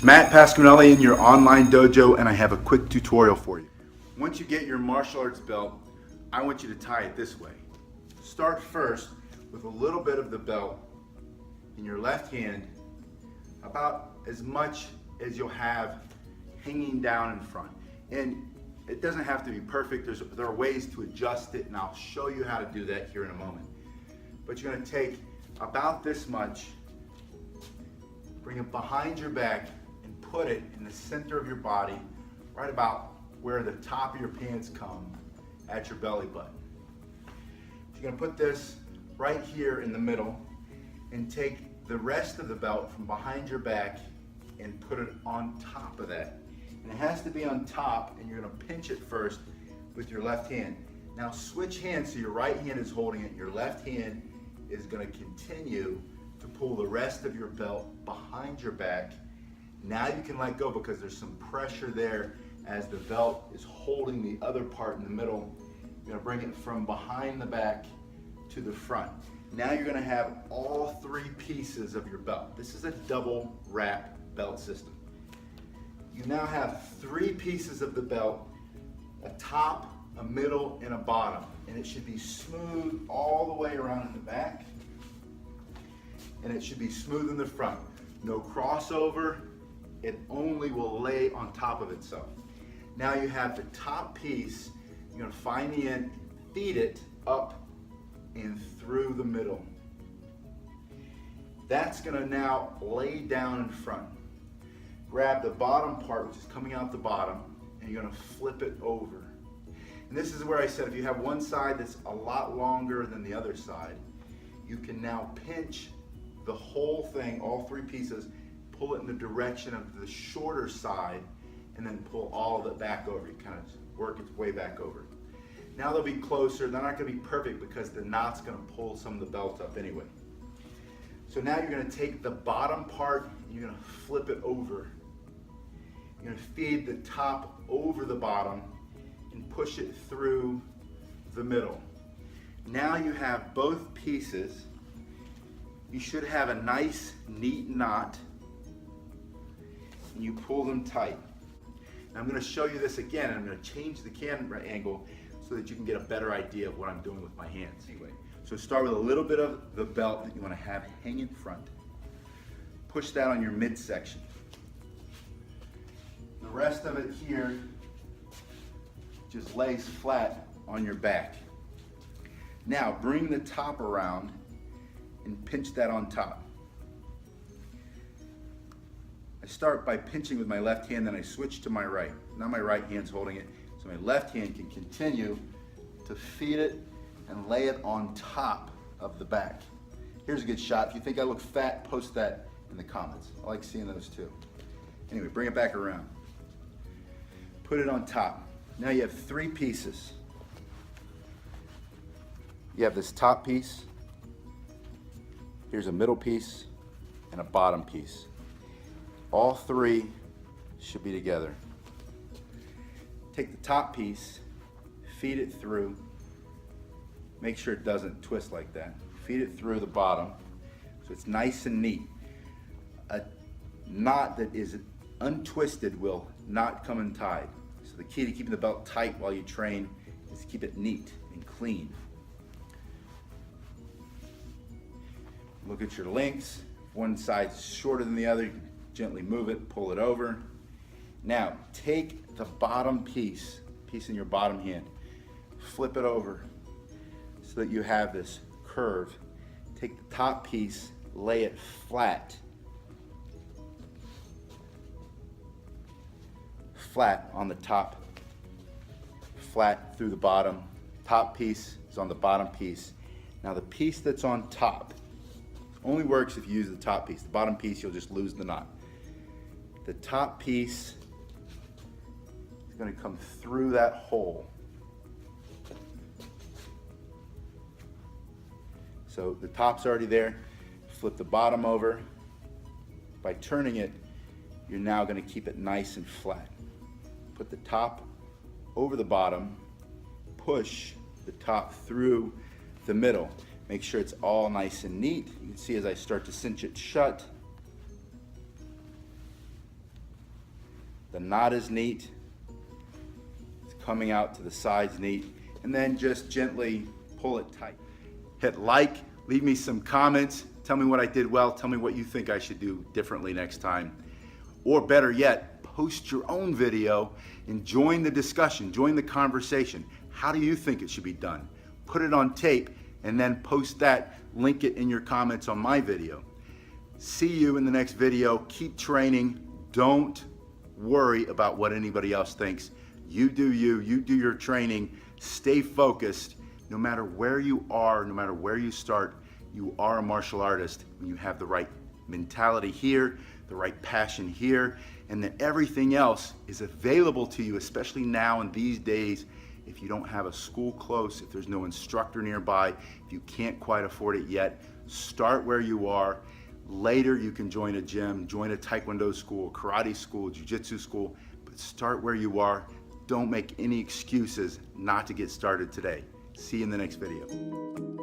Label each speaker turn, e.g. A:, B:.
A: Matt Pasquinilli in your online dojo, and I have a quick tutorial for you. Once you get your martial arts belt, I want you to tie it this way. Start first with a little bit of the belt in your left hand, about as much as you'll have hanging down in front. And it doesn't have to be perfect. There are ways to adjust it, and I'll show you how to do that here in a moment. But you're going to take about this much, bring it behind your back, and put it in the center of your body, right about where the top of your pants come at your belly button. You're going to put this right here in the middle and take the rest of the belt from behind your back and put it on top of that. And it has to be on top, and you're going to pinch it first with your left hand. Now switch hands, so your right hand is holding it, your left hand is going to continue to pull the rest of your belt behind your back. Now you can let go because there's some pressure there as the belt is holding the other part in the middle. You're going to bring it from behind the back to the front. Now you're going to have all three pieces of your belt. This is a double wrap belt system. You now have three pieces of the belt, a top, a middle, and a bottom. And it should be smooth all the way around in the back. And it should be smooth in the front. No crossover. It only will lay on top of itself. Now you have the top piece. You're going to find the end, feed it up and through the middle. That's going to now lay down in front. Grab the bottom part, which is coming out the bottom, and you're going to flip it over. And this is where I said if you have one side that's a lot longer than the other side, you can now pinch the whole thing, all three pieces, pull it in the direction of the shorter side, and then pull all of it back over. You kind of work its way back over. Now they'll be closer. They're not going to be perfect because the knot's going to pull some of the belt up anyway. So now you're going to take the bottom part and you're going to flip it over. You're going to feed the top over the bottom and push it through the middle. Now you have both pieces. You should have a nice, neat knot, and you pull them tight. Now I'm going to show you this again, and I'm going to change the camera angle so that you can get a better idea of what I'm doing with my hands. Anyway, so start with a little bit of the belt that you want to have hang in front. Push that on your midsection. The rest of it here just lays flat on your back. Now bring the top around and pinch that on top. I start by pinching with my left hand, then I switch to my right. Now my right hand's holding it, so my left hand can continue to feed it and lay it on top of the back. Here's a good shot. If you think I look fat, post that in the comments. I like seeing those too. Anyway, bring it back around. Put it on top. Now you have three pieces. You have this top piece, here's a middle piece, and a bottom piece. All three should be together. Take the top piece, feed it through. Make sure it doesn't twist like that. Feed it through the bottom so it's nice and neat. A knot that is untwisted will not come untied. So the key to keeping the belt tight while you train is to keep it neat and clean. Look at your lengths. If one side's shorter than the other, you can gently move it, pull it over. Now take the bottom piece in your bottom hand, flip it over so that you have this curve. Take the top piece, lay it flat on the top, flat through the bottom. Top piece is on the bottom piece. Now the piece that's on top only works if you use the top piece. The bottom piece, you'll just lose the knot. The top piece is going to come through that hole. So the top's already there. Flip the bottom over. By turning it, you're now going to keep it nice and flat. Put the top over the bottom, push the top through the middle. Make sure it's all nice and neat. You can see as I start to cinch it shut. The knot is neat. It's coming out to the sides neat. And then just gently pull it tight. Hit like, leave me some comments. Tell me what I did well. Tell me what you think I should do differently next time. Or better yet, post your own video and join the discussion, join the conversation. How do you think it should be done? Put it on tape and then post that, link it in your comments on my video. See you in the next video. Keep training. Don't worry about what anybody else thinks. You do your training. Stay focused. No matter where you are, no matter where you start, you are a martial artist when you have the right mentality here, the right passion here, and then everything else is available to you, especially now in these days. If you don't have a school close, if there's no instructor nearby, if you can't quite afford it yet, start where you are. Later you can join a gym, join a Taekwondo school, karate school, Jiu-Jitsu school, but start where you are. Don't make any excuses not to get started today. See you in the next video.